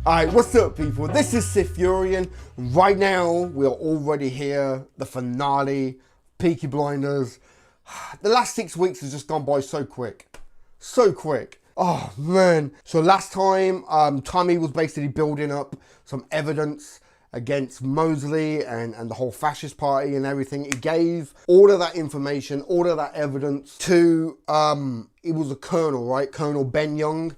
Alright, what's up people? This is SiTHFuRioN. Right now, we are already here, the finale, Peaky Blinders. The last 6 weeks has just gone by so quick. So quick. Oh man. So last time, Tommy was basically building up some evidence against Mosley and the whole fascist party and everything. He gave all of that information, all of that evidence to, it was a colonel, right? Colonel Ben Young.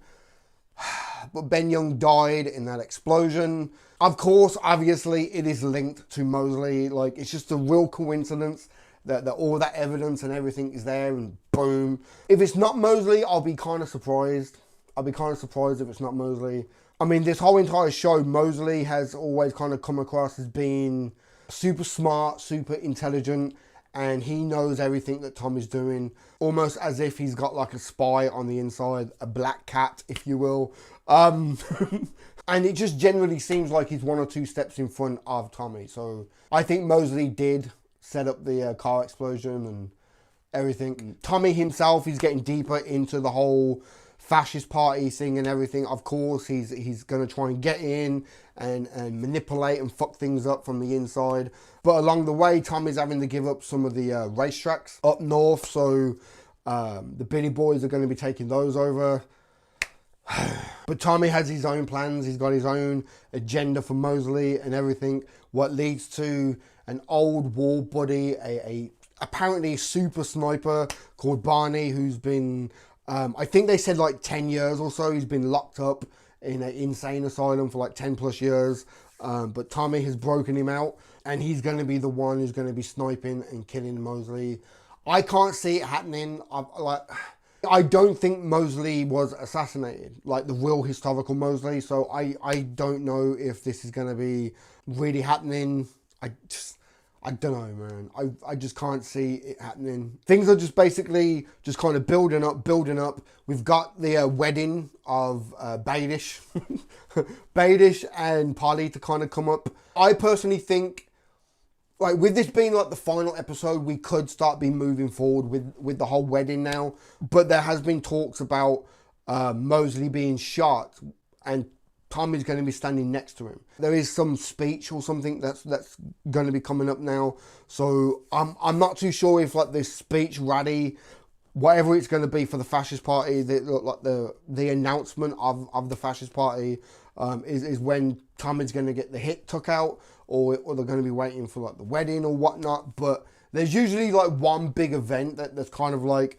But Ben Young died in that explosion. Of course, obviously, it is linked to Mosley. Like, it's just a real coincidence that all that evidence and everything is there and boom. If it's not Mosley, I'll be kind of surprised. I'll be kind of surprised if it's not Mosley. I mean, this whole entire show, Mosley has always kind of come across as being super smart, super intelligent, and he knows everything that Tom is doing, almost as if he's got like a spy on the inside, a black cat, if you will. And it just generally seems like he's 1 or 2 steps in front of Tommy. So I think Mosley did set up the car explosion and everything. Tommy himself is getting deeper into the whole fascist party thing and everything. Of course, he's going to try and get in and manipulate and fuck things up from the inside. But along the way, Tommy's having to give up some of the racetracks up north. So the Billy Boys are going to be taking those over. But Tommy has his own plans. He's got his own agenda for Mosley and everything. What leads to an old war buddy, a apparently super sniper called Barney, who's been, I think they said like 10 years or so. He's been locked up in an insane asylum for like 10 plus years. But Tommy has broken him out and he's going to be the one who's going to be sniping and killing Mosley. I can't see it happening. I don't think Mosley was assassinated, like the real historical Mosley. So I don't know if this is going to be really happening. I don't know, man. I just can't see it happening. Things are just basically just kind of building up. We've got the wedding of Baelish. Baelish and Polly to kind of come up. I personally think, like, with this being like the final episode, we could start moving forward with the whole wedding now. But there has been talks about Mosley being shot and Tommy's going to be standing next to him. There is some speech or something that's going to be coming up now. So I'm not too sure if like this speech rally, whatever it's going to be for the fascist party, the announcement of the fascist party is when Tommy's going to get the hit took out, or they're going to be waiting for like the wedding or whatnot. But there's usually like one big event that's kind of like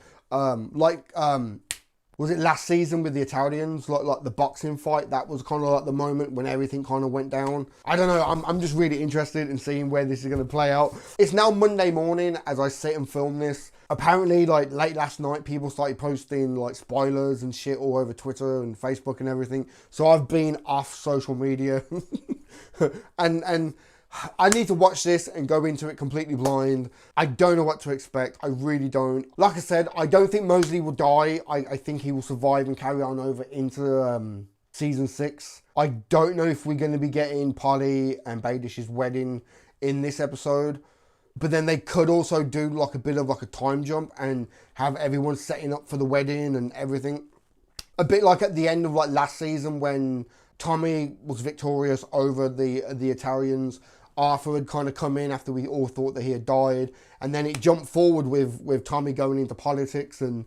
was it last season with the Italians, like the boxing fight? That was kind of like the moment when everything kind of went down. I don't know. I'm just really interested in seeing where this is going to play out. It's now Monday morning as I sit and film this. Apparently, like late last night, people started posting like spoilers and shit all over Twitter and Facebook and everything. So I've been off social media, and I need to watch this and go into it completely blind. I don't know what to expect. I really don't. Like I said, I don't think Mosley will die. I think he will survive and carry on over into season 6. I don't know if we're going to be getting Polly and Baelish's wedding in this episode. But then they could also do like a bit of like a time jump and have everyone setting up for the wedding and everything. A bit like at the end of like last season when Tommy was victorious over the Italians. Arthur had kind of come in after we all thought that he had died, and then it jumped forward with Tommy going into politics, and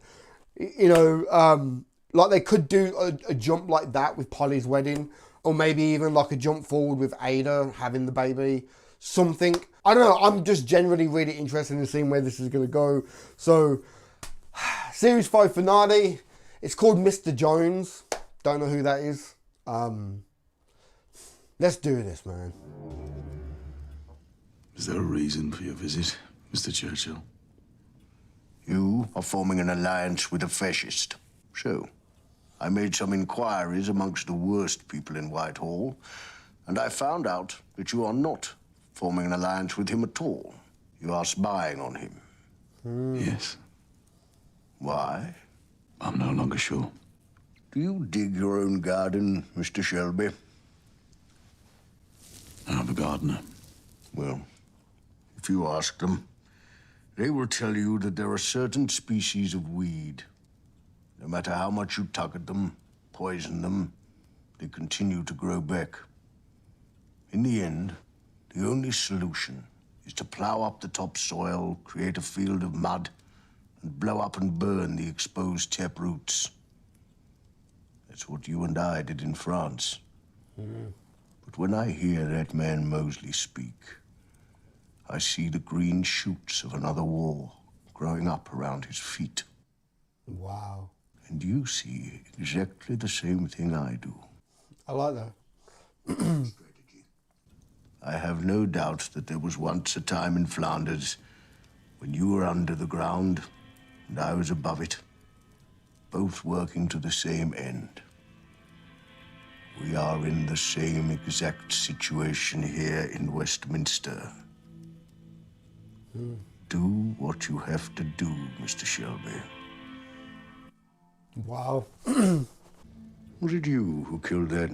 you know, like they could do a jump like that with Polly's wedding, or maybe even like a jump forward with Ada having the baby, something. I don't know. I'm just generally really interested in seeing where this is going to go. So, series 5 finale. It's called Mr. Jones. Don't know who that is. Let's do this, man. Is there a reason for your visit, Mr. Churchill? You are forming an alliance with a fascist. So, I made some inquiries amongst the worst people in Whitehall, and I found out that you are not forming an alliance with him at all. You are spying on him. Yes. Why? I'm no longer sure. Do you dig your own garden, Mr. Shelby? I'm a gardener. Well, if you ask them, they will tell you that there are certain species of weed. No matter how much you tug at them, poison them, they continue to grow back. In the end, the only solution is to plow up the topsoil, create a field of mud, and blow up and burn the exposed tap roots. That's what you and I did in France. But when I hear that man Mosley speak, I see the green shoots of another war growing up around his feet. Wow. And you see exactly the same thing I do. I like that. I have no doubt that there was once a time in Flanders when you were under the ground and I was above it, both working to the same end. We are in the same exact situation here in Westminster. Do what you have to do, Mr. Shelby. Wow. Was it you who killed that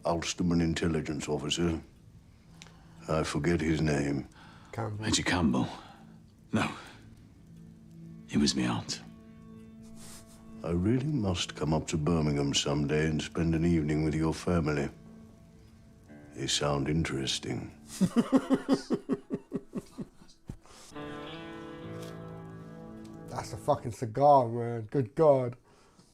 Ulsterman intelligence officer? I forget his name. Campbell. Major Campbell? No. He was me aunt. I really must come up to Birmingham someday and spend an evening with your family. They sound interesting. That's a fucking cigar, man. Good God.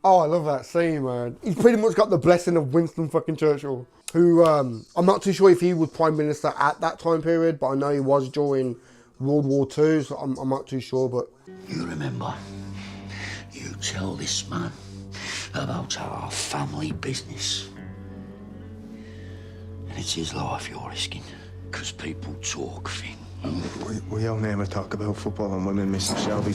Oh, I love that scene, man. He's pretty much got the blessing of Winston fucking Churchill, who, I'm not too sure if he was Prime Minister at that time period, but I know he was during World War II, so I'm not too sure, but... You remember, you tell this man about our family business. And it's his life you're risking, because people talk things. We'll never talk about football and women, Mr. Shelby.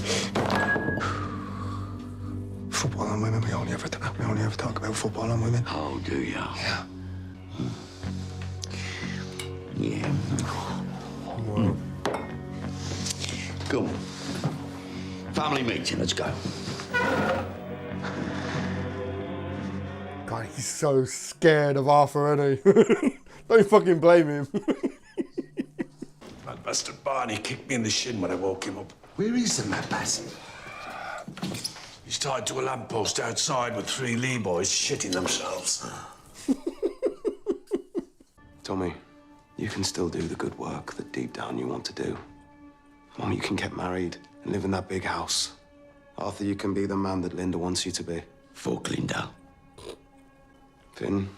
Football and women, we only ever talk about football and women. Oh, do you? Yeah. Yeah. Come on. Family meeting, let's go. God, he's so scared of Arthur, isn't he? Don't fucking blame him. That bastard Barney kicked me in the shin when I woke him up. Where is the mad bastard? He's tied to a lamppost outside with 3 Lee boys shitting themselves. Tommy, you can still do the good work that deep down you want to do. Mom, you can get married and live in that big house. Arthur, you can be the man that Linda wants you to be. Fuck Linda. Finn,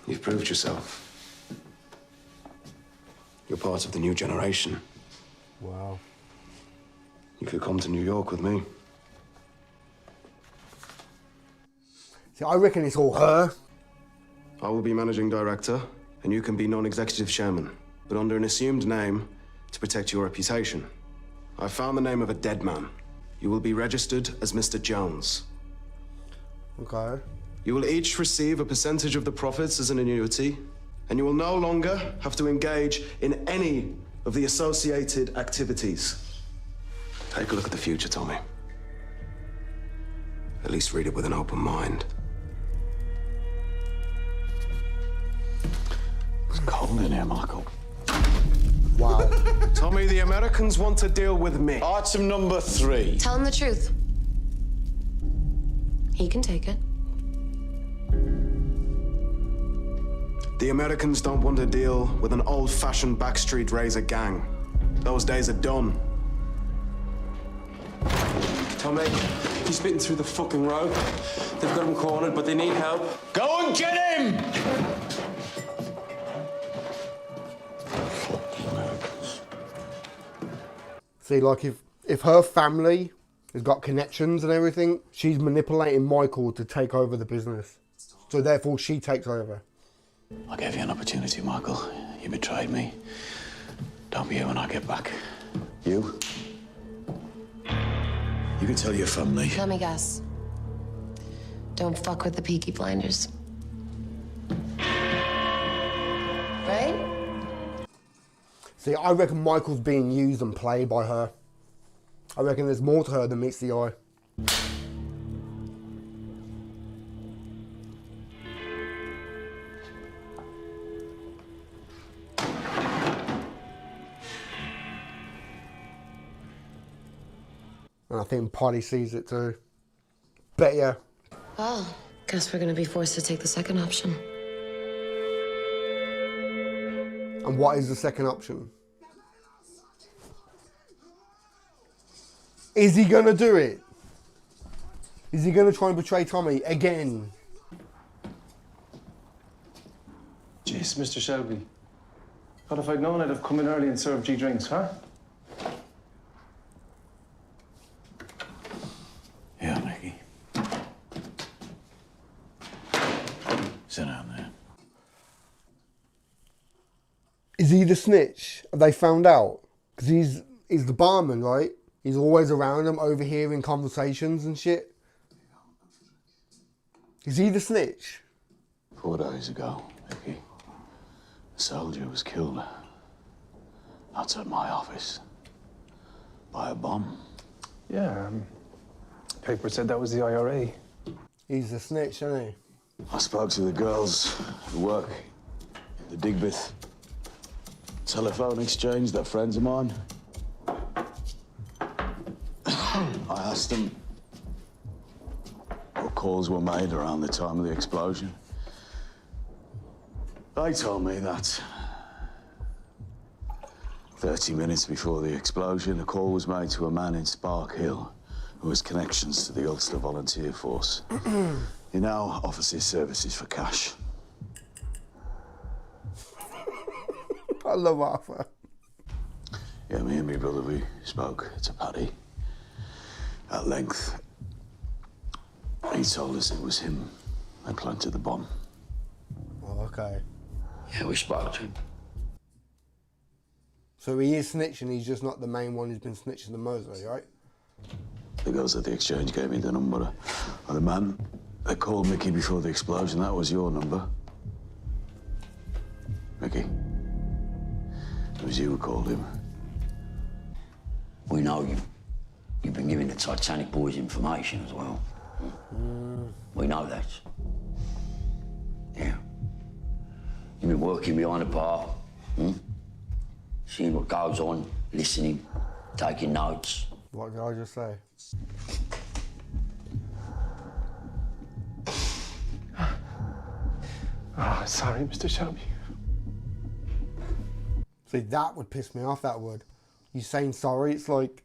you've proved yourself. You're part of the new generation. Wow. You could come to New York with me. See, I reckon it's all her. I will be managing director, and you can be non-executive chairman, but under an assumed name to protect your reputation. I found the name of a dead man. You will be registered as Mr. Jones. Okay. You will each receive a percentage of the profits as an annuity, and you will no longer have to engage in any of the associated activities. Take a look at the future, Tommy. At least read it with an open mind. It's cold in here, Michael. Wow. Tommy, the Americans want to deal with me. Item number 3. Tell him the truth. He can take it. The Americans don't want to deal with an old-fashioned backstreet razor gang. Those days are done. Tommy, he's bitten through the fucking rope. They've got him cornered, but they need help. Go and get him! See, like, if her family has got connections and everything, she's manipulating Michael to take over the business. So therefore, she takes over. I gave you an opportunity, Michael. You betrayed me. Don't be here when I get back. You? You can tell your family. Let me guess. Don't fuck with the Peaky blinders. Right? See, I reckon Michael's being used and played by her. I reckon there's more to her than meets the eye. And I think Polly sees it too. Bet ya. Well, Guess we're gonna be forced to take the second option. And what is the second option? Is he gonna do it? Is he gonna try and betray Tommy again? Jeez, Mr. Shelby. But if I'd known I'd have come in early and served you drinks, huh? Yeah, Mickey. Sit down there. Is he the snitch? Have they found out? Because he's the barman, right? He's always around them, overhearing conversations and shit. Is he the snitch? 4 days ago, Mickey, a soldier was killed outside my office by a bomb. Yeah, paper said that was the IRA. He's the snitch, isn't he? I spoke to the girls who work in the Digbeth telephone exchange. They're friends of mine. I asked them what calls were made around the time of the explosion. They told me that 30 minutes before the explosion, a call was made to a man in Spark Hill who has connections to the Ulster Volunteer Force. He now offers his services for cash. I love Arthur. Yeah, me and my brother, we spoke to Paddy at length. He told us it was him that planted the bomb. Oh, okay. Yeah, we spoke to him. So he is snitching, he's just not the main one who's been snitching the most, right? The girls at the exchange gave me the number of the man that called Mickey before the explosion. That was your number. Mickey. It was you who called him. We know you. You've been giving the Titanic boys information as well. We know that. Yeah. You've been working behind the bar, seeing what goes on, listening, taking notes. What did I just say? Oh, sorry, Mr. Shelby. See, that would piss me off, that would. You saying sorry, it's like,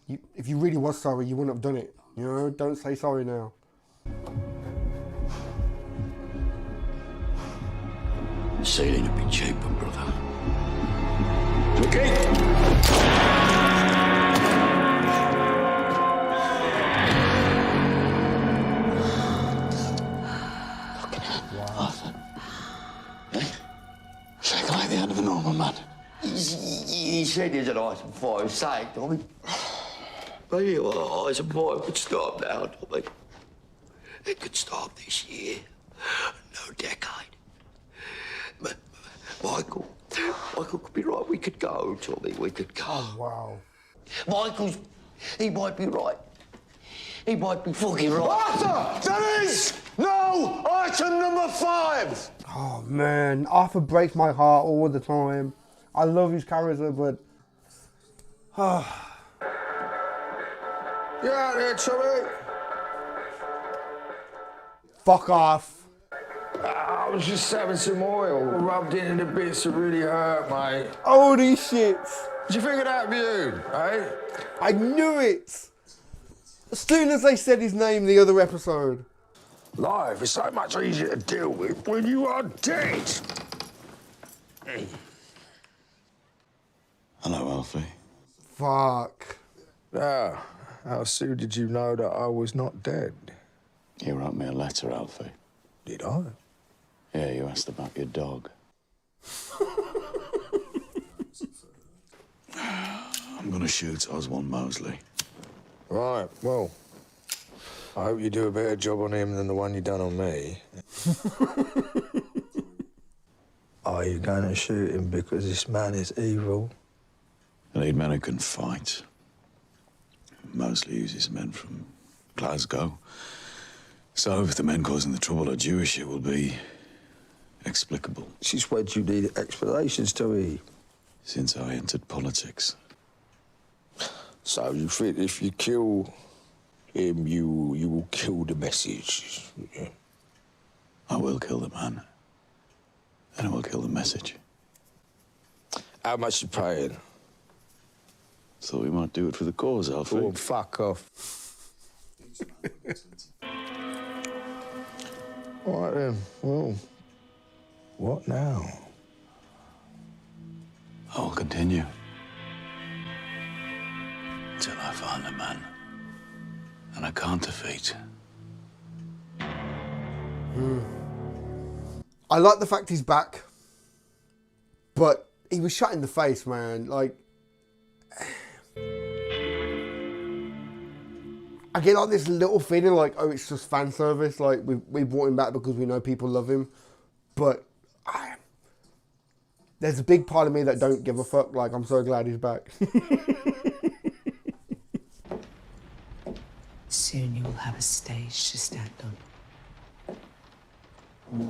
if you really was sorry, you wouldn't have done it. You know, don't say sorry now. Sailing a bit cheaper, brother. Arthur. Eh? Shaking like the hand of a normal man. He said there's an ice and fire saved, Tommy. Maybe ice and fire could stop now, Tommy. It could stop this year. No decade. But Michael could be right. We could go, Tommy. We could go. Oh, wow. He might be right. He might be fucking right. Arthur! There is no item number 5! Oh, man. Arthur breaks my heart all the time. I love his character, but... You out there, Tommy? Fuck off. I was just having some oil rubbed into the bits that really hurt, mate. Holy shit. Did you figure that view, eh? I knew it. As soon as they said his name the other episode. Life is so much easier to deal with when you are dead. Hello, Alfie. Fuck. Ah, how soon did you know that I was not dead? You wrote me a letter, Alfie. Did I? Yeah, you asked about your dog. I'm gonna shoot Oswald Mosley. Right, well, I hope you do a better job on him than the one you done on me. Are you going to shoot him because this man is evil? I need men who can fight. Mosley uses men from Glasgow. So if the men causing the trouble are Jewish, it will be explicable. Since when do you need explanations to me? Since I entered politics. So you think if you kill him, you will kill the message? Yeah. I will kill the man. And I will kill the message. How much you paying? Thought we might do it for the cause, Alfie. Oh, fuck off. All right, then. Well, what now? I will continue. Till I find a man. And I can't defeat. I like the fact he's back. But he was shot in the face, man. Like, I get like this little feeling like, oh, it's just fan service. Like, we brought him back because we know people love him. But there's a big part of me that don't give a fuck. Like, I'm so glad he's back. Soon you will have a stage to stand on.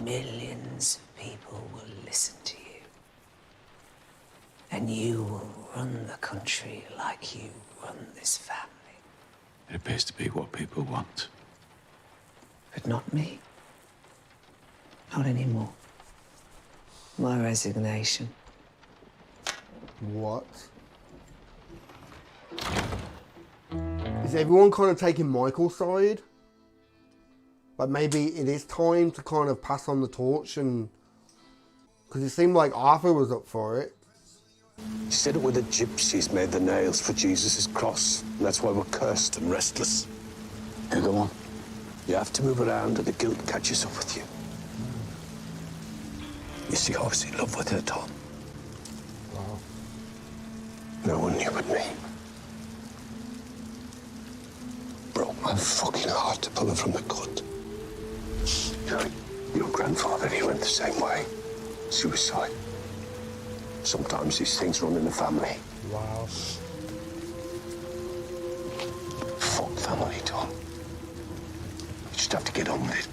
Millions of people will listen to you. And you will run the country like you run this family. It appears to be what people want. But not me. Not anymore. My resignation. What? Is everyone kind of taking Michael's side? Like maybe it is time to kind of pass on the torch and... Because it seemed like Arthur was up for it. He said it were the gypsies made the nails for Jesus' cross, and that's why we're cursed and restless. You go on. You have to move around or the guilt catches up with you. You see, I was in love with her, Tom. Wow. No one knew but me. Broke my fucking heart to pull her from the gut. Your grandfather, he went the same way. Suicide. Sometimes these things run in the family. Wow. Fuck family, Tom. You just have to get on with it.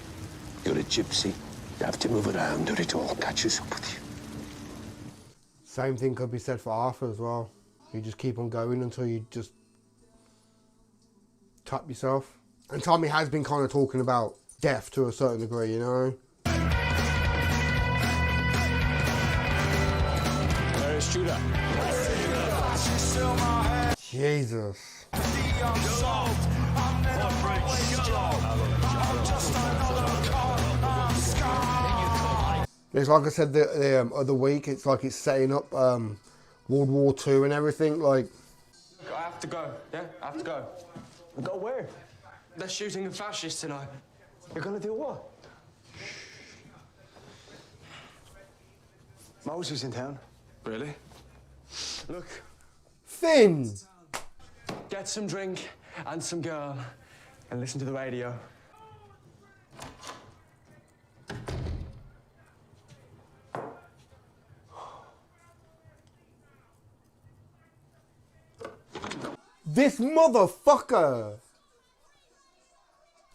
You're a gypsy. You have to move around or it all catches up with you. Same thing could be said for Arthur as well. You just keep on going until you just tap yourself. And Tommy has been kind of talking about death to a certain degree, you know? Where's Judah? Jesus. It's like I said the other week, it's like it's setting up World War II and everything, like... I have to go, yeah? I have to go. Go where? They're shooting a fascist tonight. You're gonna do what? Moses in town. Really? Look, Finn! get some drink and some girl and listen to the radio. This motherfucker!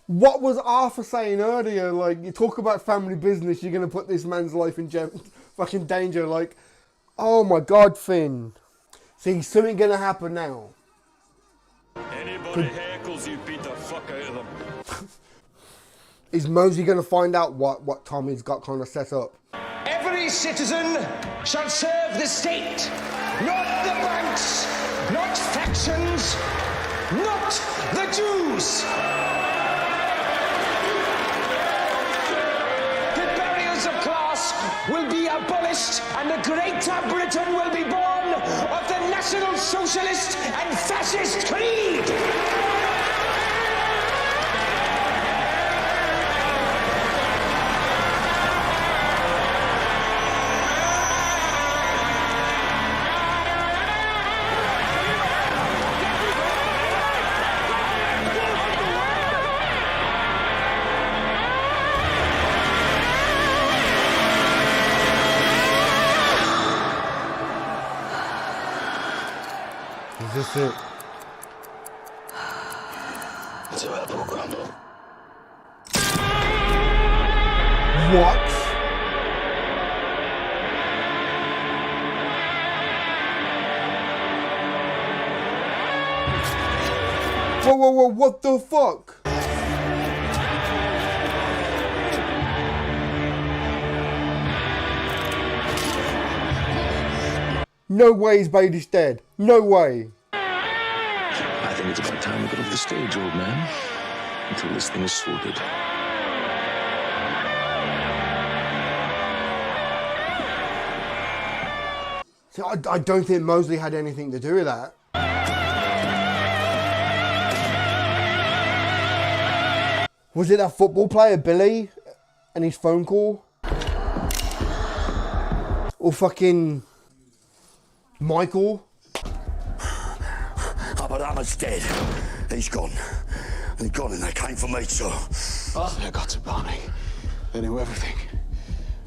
What was Arthur saying earlier? Like, you talk about family business, you're gonna put this man's life in fucking danger. Like, oh my God, Finn. See, something gonna happen now. Anybody heckles you, beat the fuck out of them. Is Mosey gonna find out what Tommy's got kind of set up? Every citizen shall serve the state, not the banks, not factions, not the Jews. The barriers of class will be abolished and the Greater Britain will be born of the National Socialist and Fascist creed. Is this it? It's a well program. What? Whoa, what the fuck? No way is Baelish dead. No way. I think it's about time we got off the stage, old man. Until this thing is sorted. So I don't think Mosley had anything to do with that. Was it that football player, Billy, and his phone call? Or fucking Michael? But Ahmed's dead. He's gone. He's gone and they came for me, so... Oh, they got to Barney. They knew everything.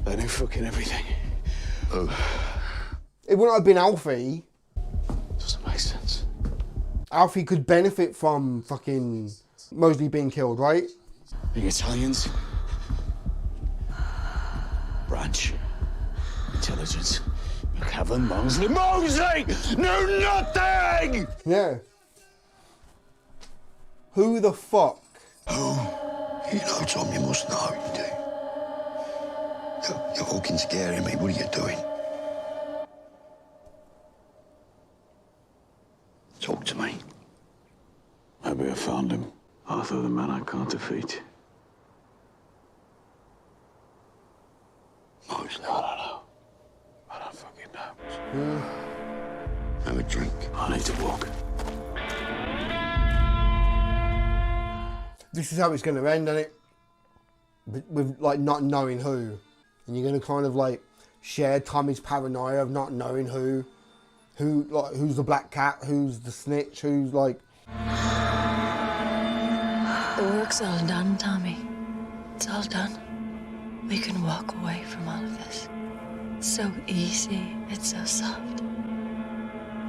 They knew fucking everything. It wouldn't have been Alfie. Doesn't make sense. Alfie could benefit from fucking Mosley being killed, right? The Italians. Branch. Intelligence. Kevin Mosley. Mosley! Knew nothing! Yeah. Who the fuck? Who? You know, Tom, you must know, you do. You're fucking scaring me. What are you doing? Talk to me. Maybe I found him. Arthur, the man I can't defeat. Mosley. I don't know. I don't fucking know. Have a drink. I need to walk. This is how it's going to end, isn't it? With like not knowing who. And you're going to kind of like share Tommy's paranoia of not knowing who's the black cat, who's the snitch, who's like... The work's all done, Tommy. It's all done. We can walk away from all of this. It's so easy. It's so soft.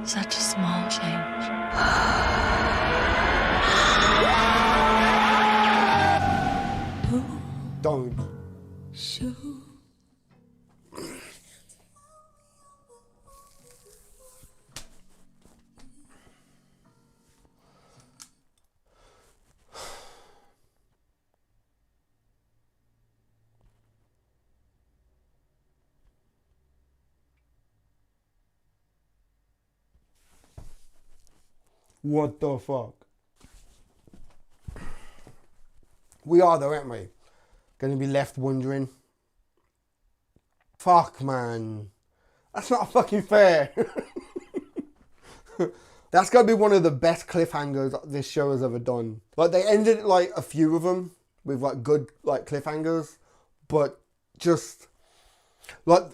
Such a small change. Don't. What the fuck? We are though, aren't we? Going to be left wondering. Fuck, man. That's not fucking fair. That's going to be one of the best cliffhangers this show has ever done. Like, they ended like a few of them with like good like cliffhangers, but just like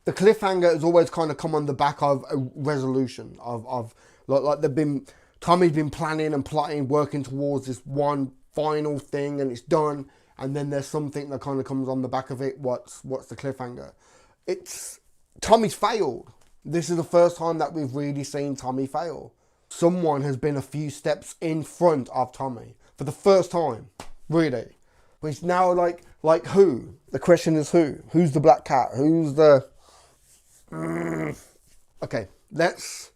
the cliffhanger has always kind of come on the back of a resolution of like they've been... Tommy's been planning and plotting, working towards this one final thing, and it's done. And then there's something that kind of comes on the back of it. What's the cliffhanger? It's Tommy's failed. This is the first time that we've really seen Tommy fail. Someone has been a few steps in front of Tommy for the first time, really. But it's now like who? The question is who? Who's the black cat? Who's the? Okay, let's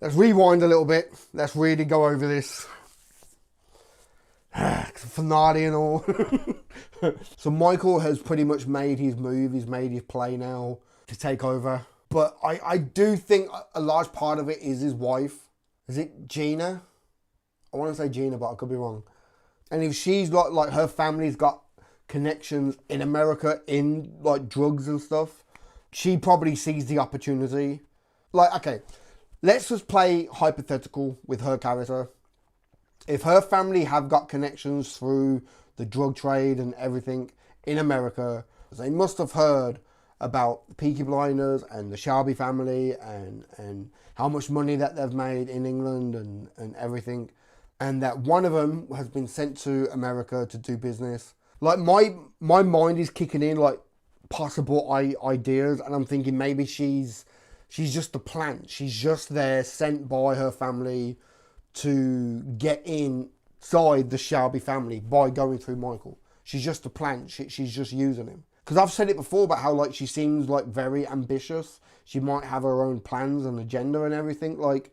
rewind a little bit. Let's really go over this. Finale and all. So Michael has pretty much made his move. He's made his play now to take over. But I do think a large part of it is his wife. Is it Gina? I want to say Gina, but I could be wrong. And if she's got like her family's got connections in America in like drugs and stuff, she probably sees the opportunity. Like, okay, let's just play hypothetical with her character. If her family have got connections through the drug trade and everything in America, they must have heard about the Peaky Blinders and the Shelby family and how much money that they've made in England and everything. And that one of them has been sent to America to do business. Like my mind is kicking in like possible ideas, and I'm thinking maybe she's just a plant. She's just there sent by her family to get inside the Shelby family by going through Michael. She's just a plant. She's just using him. Because I've said it before about how like she seems like very ambitious. She might have her own plans and agenda and everything. Like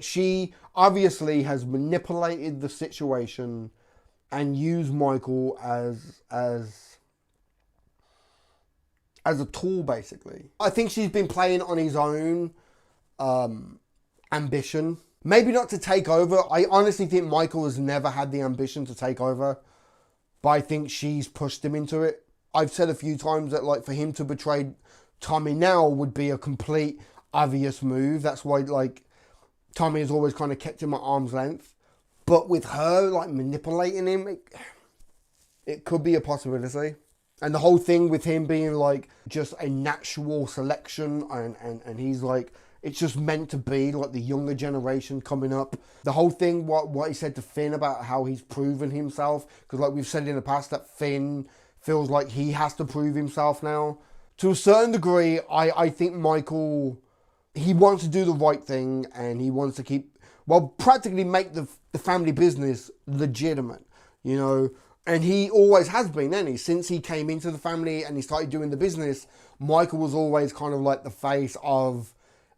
she obviously has manipulated the situation and used Michael as a tool, basically. I think she's been playing on his own ambition. Maybe not to take over. I honestly think Michael has never had the ambition to take over. But I think she's pushed him into it. I've said a few times that like for him to betray Tommy now would be a complete obvious move. That's why like Tommy has always kind of kept him at arm's length. But with her like manipulating him, it could be a possibility. And the whole thing with him being like just a natural selection and he's like, it's just meant to be like the younger generation coming up. The whole thing, what he said to Finn about how he's proven himself. Because like we've said in the past that Finn feels like he has to prove himself now. To a certain degree, I think Michael, he wants to do the right thing and he wants to keep, well, practically make the family business legitimate, you know. And he always has been, hasn't he? Since he came into the family and he started doing the business, Michael was always kind of like the face of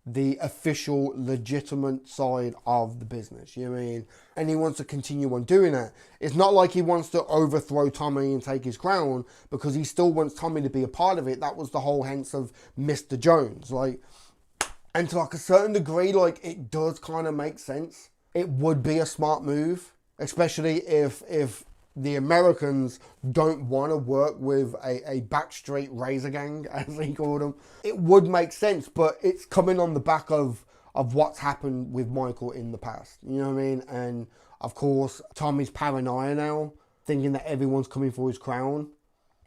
the official, legitimate side of the business, you know what I mean? And he wants to continue on doing that. It's not like he wants to overthrow Tommy and take his crown, because he still wants Tommy to be a part of it. That was the whole hence of Mr. Jones. Like, and to like a certain degree, like it does kind of make sense. It would be a smart move, especially if the Americans don't want to work with a backstreet razor gang, as he called them. It would make sense, but it's coming on the back of what's happened with Michael in the past. You know what I mean? And of course, Tommy's paranoia now, thinking that everyone's coming for his crown.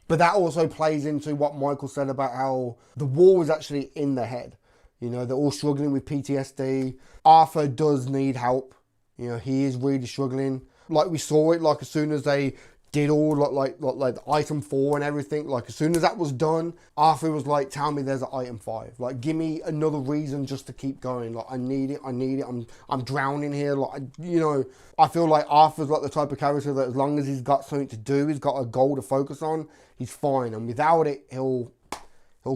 But that also plays into what Michael said about how the war is actually in the head. You know, they're all struggling with PTSD. Arthur does need help. You know, he is really struggling. Like we saw it, like as soon as they did all like item 4 and everything, like as soon as that was done, Arthur was like, tell me there's an item 5. Like give me another reason just to keep going. Like I need it. I'm drowning here. Like, you know, I feel like Arthur's like the type of character that as long as he's got something to do, he's got a goal to focus on, he's fine. And without it, he'll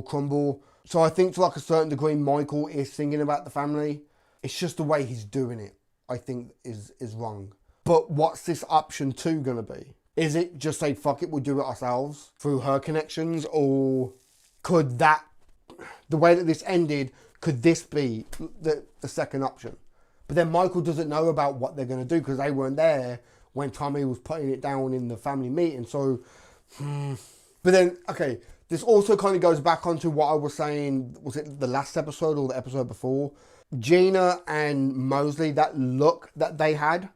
crumble. So I think to like a certain degree, Michael is thinking about the family. It's just the way he's doing it, I think is wrong. But what's this option 2 going to be? Is it just say, fuck it, we'll do it ourselves through her connections? Or could that, the way that this ended, could this be the second option? But then Michael doesn't know about what they're going to do because they weren't there when Tommy was putting it down in the family meeting. So, but then, okay, this also kind of goes back onto what I was saying, was it the last episode or the episode before? Gina and Mosley, that look that they had,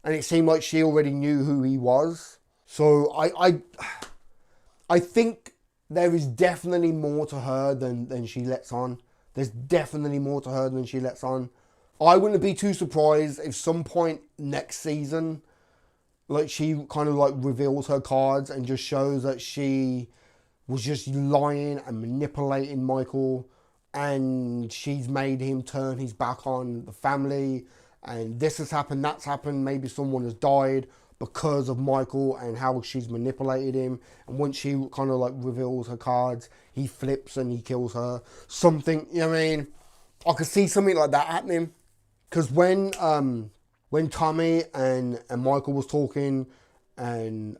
and it seemed like she already knew who he was. So I think there is definitely more to her than she lets on. There's definitely more to her than she lets on. I wouldn't be too surprised if some point next season, like she kind of like reveals her cards and just shows that she was just lying and manipulating Michael, and she's made him turn his back on the family, and this has happened, that's happened, maybe someone has died because of Michael and how she's manipulated him. And once she kind of like reveals her cards, he flips and he kills her. Something, you know what I mean? I could see something like that happening. Because when Tommy and Michael was talking, and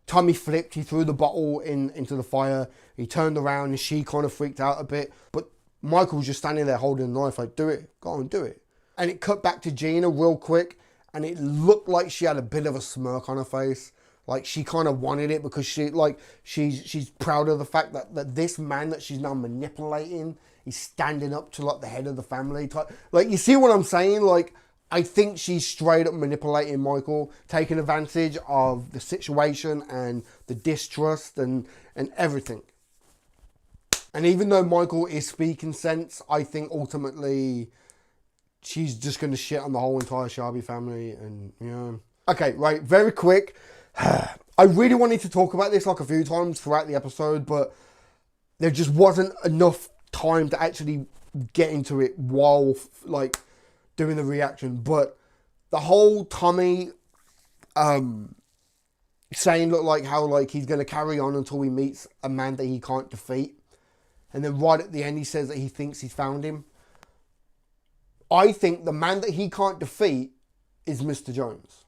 Tommy flipped, he threw the bottle into the fire, he turned around and she kind of freaked out a bit. But Michael was just standing there holding the knife like, do it, go on, do it. And it cut back to Gina real quick, and it looked like she had a bit of a smirk on her face. Like she kind of wanted it because she's proud of the fact that this man that she's now manipulating, he's standing up to like the head of the family type. Like, you see what I'm saying? Like, I think she's straight up manipulating Michael, taking advantage of the situation and the distrust and everything. And even though Michael is speaking sense, I think ultimately she's just going to shit on the whole entire Shelby family. And, you know. Okay, right, very quick. I really wanted to talk about this like a few times throughout the episode, but there just wasn't enough time to actually get into it while like doing the reaction. But the whole Tommy saying look like how like he's going to carry on until he meets a man that he can't defeat, and then right at the end he says that he thinks he's found him. I think the man that he can't defeat is Mr. Jones.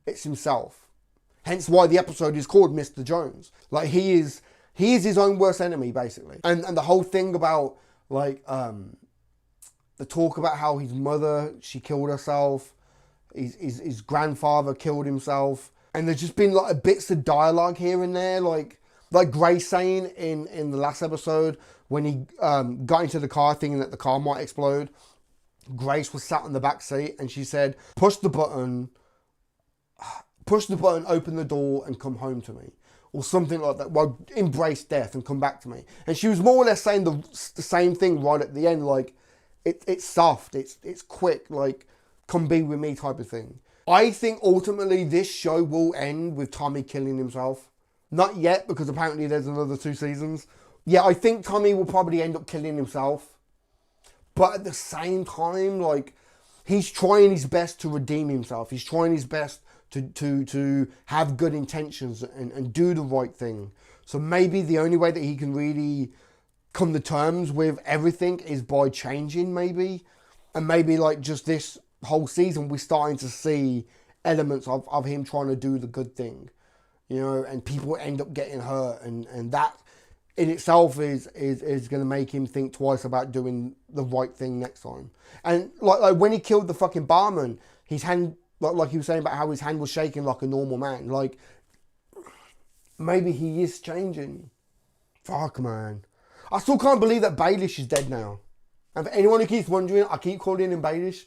It's himself. Hence why the episode is called Mr. Jones. Like, he is his own worst enemy, basically. And the whole thing about, like, The talk about how his mother, she killed herself. His grandfather killed himself. And there's just been like bits of dialogue here and there. Like Grace saying in the last episode when he got into the car thinking that the car might explode. Grace was sat in the back seat and she said, push the button, open the door and come home to me. Or something like that. Well, embrace death and come back to me. And she was more or less saying the same thing right at the end. Like, it's soft, it's quick, like, come be with me type of thing. I think ultimately this show will end with Tommy killing himself. Not yet, because apparently there's another 2 seasons. Yeah, I think Tommy will probably end up killing himself. But at the same time, like, he's trying his best to redeem himself. He's trying his best to have good intentions and do the right thing. So maybe the only way that he can really come to terms with everything is by changing, maybe. And maybe like just this whole season, we're starting to see elements of him trying to do the good thing. You know, and people end up getting hurt. And that in itself is going to make him think twice about doing the right thing next time. And like when he killed the fucking barman, his hand, like he was saying about how his hand was shaking like a normal man. Like, maybe he is changing. Fuck, man. I still can't believe that Baelish is dead now. And for anyone who keeps wondering, I keep calling him Baelish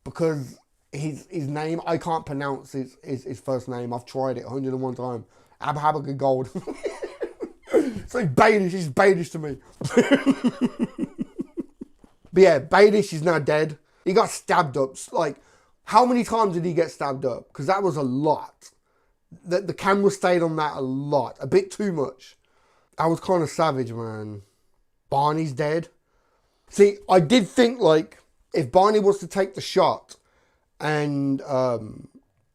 because his name, I can't pronounce his first name. I've tried it 101 times. Abhabaka Gold. It's like Baelish, he's Baelish to me. But yeah, Baelish is now dead. He got stabbed up. Like, how many times did he get stabbed up? Because that was a lot. The camera stayed on that a lot. A bit too much. I was kind of savage, man. Barney's dead. See, I did think, like, if Barney was to take the shot and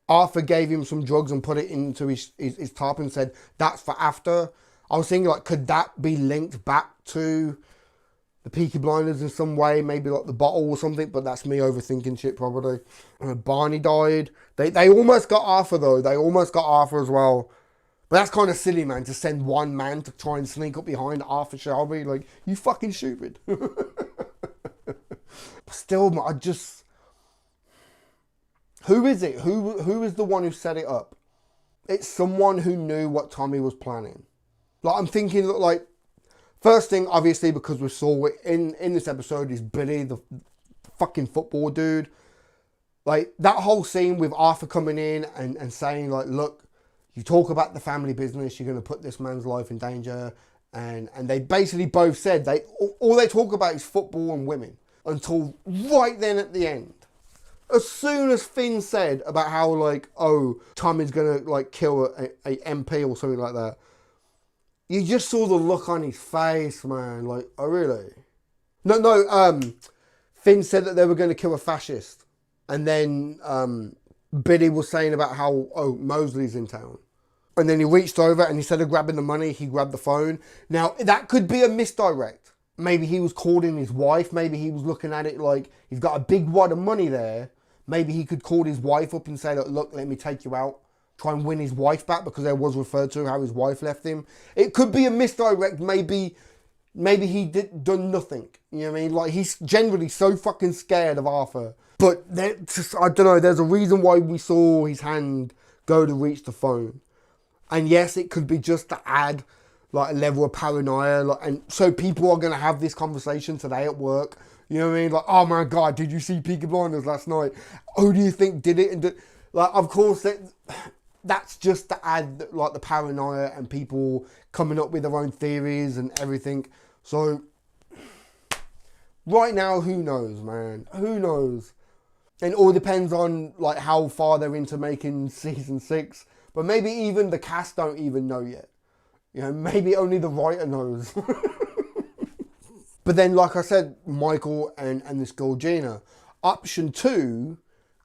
Arthur gave him some drugs and put it into his top and said, that's for after, I was thinking, like, could that be linked back to the Peaky Blinders in some way? Maybe, like, the bottle or something, but that's me overthinking shit, probably. Barney died. They almost got Arthur, though. They almost got Arthur as well. But that's kind of silly, man, to send one man to try and sneak up behind Arthur Shelby. Like, you fucking stupid. Still, I just... Who is it? Who is the one who set it up? It's someone who knew what Tommy was planning. Like, I'm thinking, like... First thing, obviously, because we saw it in this episode, is Billy, the fucking football dude. Like, that whole scene with Arthur coming in and saying, like, look, you talk about the family business, you're going to put this man's life in danger. And they basically both said, all they talk about is football and women. Until right then at the end. As soon as Finn said about how, like, oh, Tommy's going to, like, kill a MP or something like that. You just saw the look on his face, man. Like, oh, really? No, Finn said that they were going to kill a fascist. And then Billy was saying about how, oh, Mosley's in town. And then he reached over and instead of grabbing the money, he grabbed the phone. Now, that could be a misdirect. Maybe he was calling his wife. Maybe he was looking at it like he's got a big wad of money there. Maybe he could call his wife up and say, look, let me take you out. Try and win his wife back because there was referred to how his wife left him. It could be a misdirect. Maybe he done nothing. You know what I mean? Like, he's generally so fucking scared of Arthur. But I don't know. There's a reason why we saw his hand go to reach the phone. And yes, it could be just to add like a level of paranoia. Like, and so people are going to have this conversation today at work. You know what I mean? Like, oh my God, did you see Peaky Blinders last night? Who do you think did it? And like, of course, that's just to add like the paranoia and people coming up with their own theories and everything. So right now, who knows, man? Who knows? And it all depends on like how far they're into making season 6. But maybe even the cast don't even know yet. You know, maybe only the writer knows. But then, like I said, Michael and this girl Gina, option 2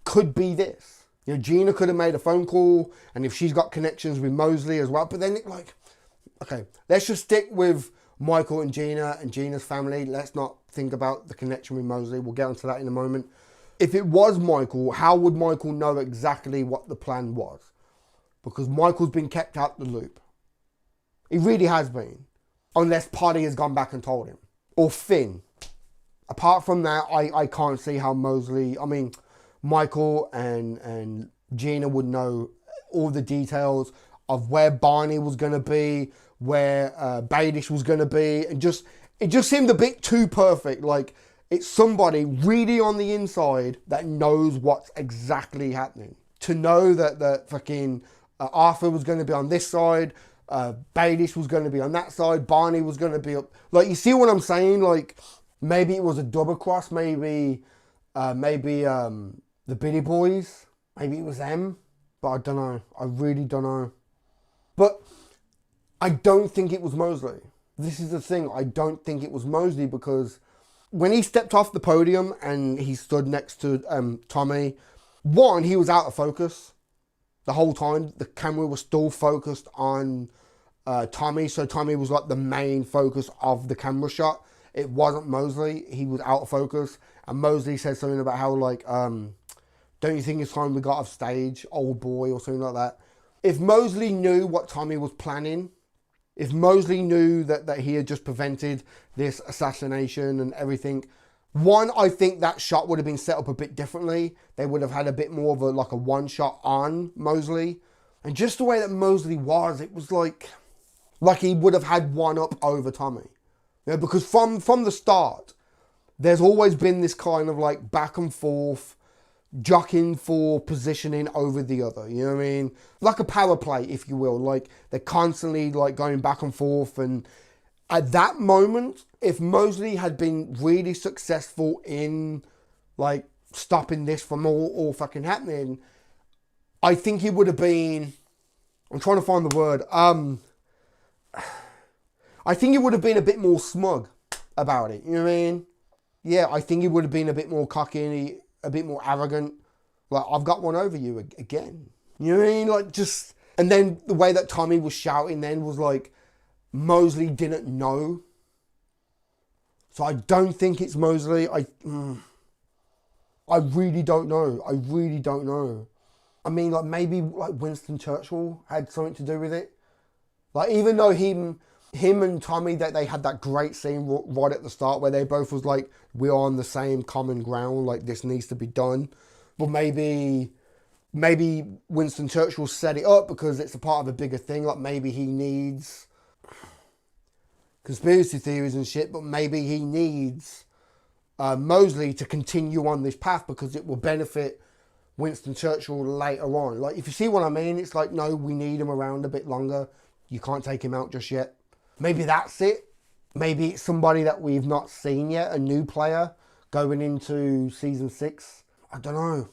could be this. You know, Gina could have made a phone call, and if she's got connections with Mosley as well. But then, like, okay, let's just stick with Michael and Gina's family. Let's not think about the connection with Mosley. We'll get onto that in a moment. If it was Michael, how would Michael know exactly what the plan was? Because Michael's been kept out the loop. He really has been. Unless Paddy has gone back and told him. Or Finn. apart from that, I can't see how Mosley, I mean, Michael and Gina would know all the details of where Barney was going to be, where Baelish was going to be, and it just seemed a bit too perfect. Like, it's somebody really on the inside that knows what's exactly happening. To know that fucking Arthur was going to be on this side, Baelish was going to be on that side, Barney was going to be up. Like, you see what I'm saying? Like, maybe it was a double cross, maybe the Billy Boys, maybe it was them, but I don't know. I really don't know. But I don't think it was Mosley. This is the thing. I don't think it was Mosley, because when he stepped off the podium and he stood next to Tommy, one, he was out of focus the whole time. The camera was still focused on Tommy, so Tommy was like the main focus of the camera shot. It wasn't Mosley. He was out of focus. And Mosley said something about how, like, don't you think it's time we got off stage, old boy, or something like that. If Mosley knew what Tommy was planning, if Mosley knew that he had just prevented this assassination and everything, one, I think that shot would have been set up a bit differently. They would have had a bit more of a one shot on Mosley. And just the way that Mosley was, it was like he would have had one up over Tommy. You know, because from the start, there's always been this kind of like back and forth, jockeying for positioning over the other, you know what I mean? Like a power play, if you will. Like, they're constantly like going back and forth. And at that moment, if Mosley had been really successful in like stopping this from all fucking happening, I think he would have been, I'm trying to find the word, I think he would have been a bit more smug about it, you know what I mean? Yeah, I think he would have been a bit more cocky, a bit more arrogant. Like, I've got one over you again. You know what I mean? Like, just... And then the way that Tommy was shouting then was like, Mosley didn't know. So I don't think it's Mosley. I really don't know. I really don't know. I mean, like, maybe like Winston Churchill had something to do with it. Like, even though him and Tommy, that they had that great scene right at the start where they both was like, we're on the same common ground, like this needs to be done. But maybe Winston Churchill set it up because it's a part of a bigger thing. Like, maybe he needs conspiracy theories and shit, but maybe he needs Mosley to continue on this path because it will benefit Winston Churchill later on. Like, if you see what I mean, it's like, no, we need him around a bit longer. You can't take him out just yet. Maybe that's it. Maybe it's somebody that we've not seen yet, a new player going into season 6. I don't know.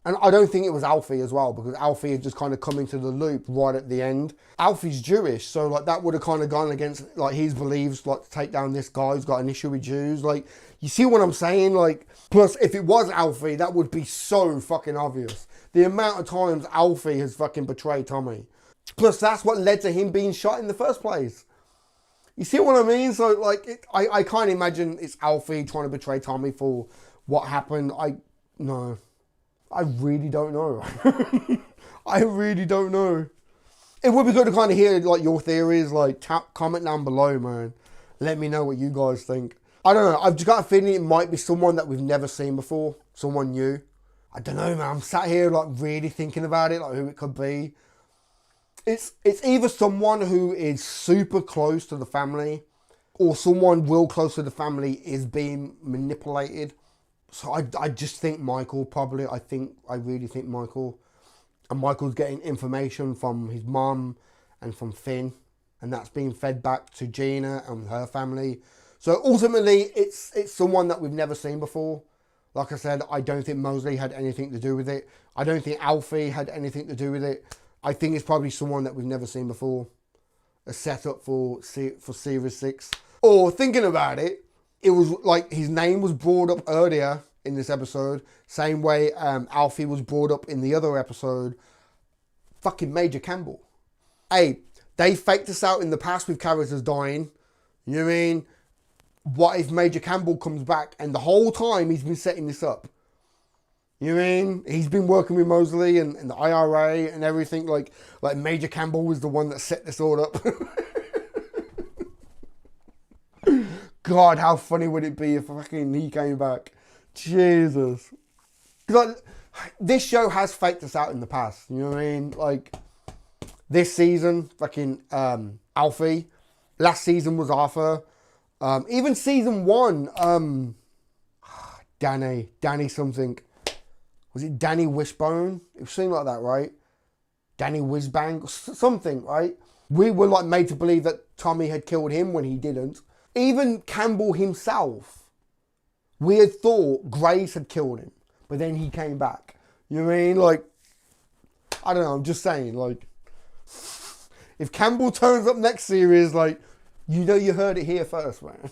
And I don't think it was Alfie as well, because Alfie had just kind of come into the loop right at the end. Alfie's Jewish, so like that would have kind of gone against like his beliefs, like to take down this guy who's got an issue with Jews. Like, you see what I'm saying? Like, plus if it was Alfie, that would be so fucking obvious. The amount of times Alfie has fucking betrayed Tommy. Plus that's what led to him being shot in the first place. You see what I mean? So, like, I can't imagine it's Alfie trying to betray Tommy for what happened. No. I really don't know. I really don't know. It would be good to kind of hear, like, your theories. Like, comment down below, man. Let me know what you guys think. I don't know. I've just got a feeling it might be someone that we've never seen before. Someone new. I don't know, man. I'm sat here, like, really thinking about it, like, who it could be. It's either someone who is super close to the family or someone real close to the family is being manipulated. So I just think Michael, probably. I really think Michael. And Michael's getting information from his mum and from Finn. And that's being fed back to Gina and her family. So ultimately, it's someone that we've never seen before. Like I said, I don't think Mosley had anything to do with it. I don't think Alfie had anything to do with it. I think it's probably someone that we've never seen before. A setup for Series 6. Or thinking about it, it was like his name was brought up earlier in this episode. Same way Alfie was brought up in the other episode. Fucking Major Campbell. Hey, they faked us out in the past with characters dying. You know what I mean? What if Major Campbell comes back and the whole time he's been setting this up? You know what I mean? He's been working with Mosley and the IRA and everything. Like Major Campbell was the one that set this all up. God, how funny would it be if fucking he came back? Jesus. Like, this show has faked us out in the past. You know what I mean? Like, this season, fucking Alfie. Last season was Arthur. Even season 1, Danny something. Was it Danny Wishbone? It was something like that, right? Danny Whizbang, something, right? We were like made to believe that Tommy had killed him when he didn't. Even Campbell himself, we had thought Grace had killed him, but then he came back. You know what I mean? Like, I don't know, I'm just saying, like, if Campbell turns up next series, like, you know you heard it here first, man.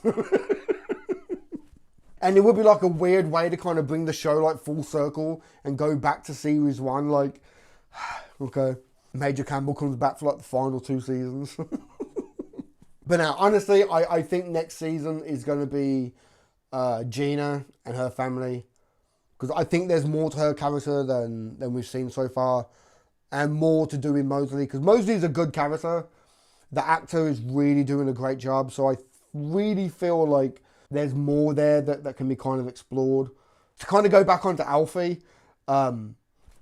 And it would be like a weird way to kind of bring the show like full circle and go back to series 1, like, okay, Major Campbell comes back for like the final 2 seasons. But now, honestly, I think next season is going to be Gina and her family. Because I think there's more to her character than we've seen so far. And more to do with Mosley. Because Mosley's a good character. The actor is really doing a great job. So I really feel like there's more there that can be kind of explored. To kind of go back onto Alfie.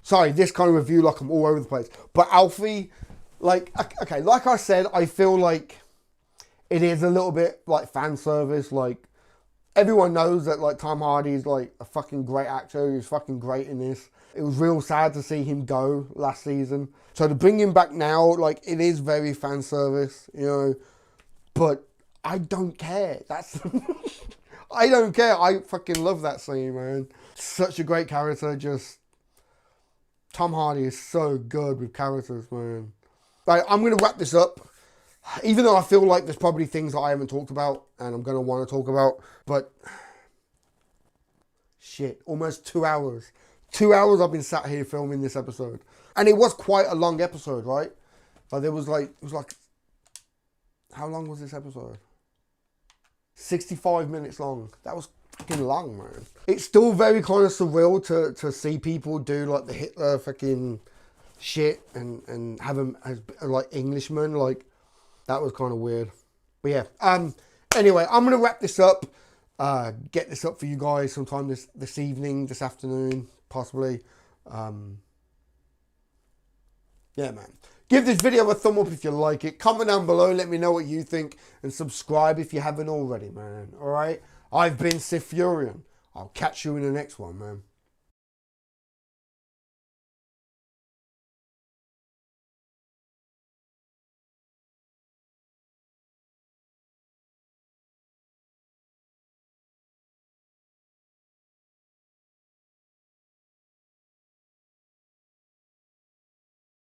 Sorry, this kind of review, like I'm all over the place. But Alfie, like, okay, like I said, I feel like it is a little bit like fan service. Like, everyone knows that like Tom Hardy is like a fucking great actor. He's fucking great in this. It was real sad to see him go last season. So to bring him back now, like, it is very fan service, you know. But I don't care. That's I don't care. I fucking love that scene, man. Such a great character. Just Tom Hardy is so good with characters, man. Right, I'm gonna wrap this up. Even though I feel like there's probably things that I haven't talked about and I'm gonna want to talk about, but shit, almost 2 hours. 2 hours I've been sat here filming this episode. And it was quite a long episode, right? Like, it was like, how long was this episode? 65 minutes long. That was fucking long, man. It's still very kind of surreal to see people do like the Hitler fucking shit and have them as like Englishmen. Like, that was kind of weird. But yeah, anyway, I'm going to wrap this up. Get this up for you guys sometime this evening, this afternoon, possibly. Yeah, man. Give this video a thumb up if you like it. Comment down below, let me know what you think. And subscribe if you haven't already, man. Alright? I've been SiTHFuRioN. I'll catch you in the next one, man.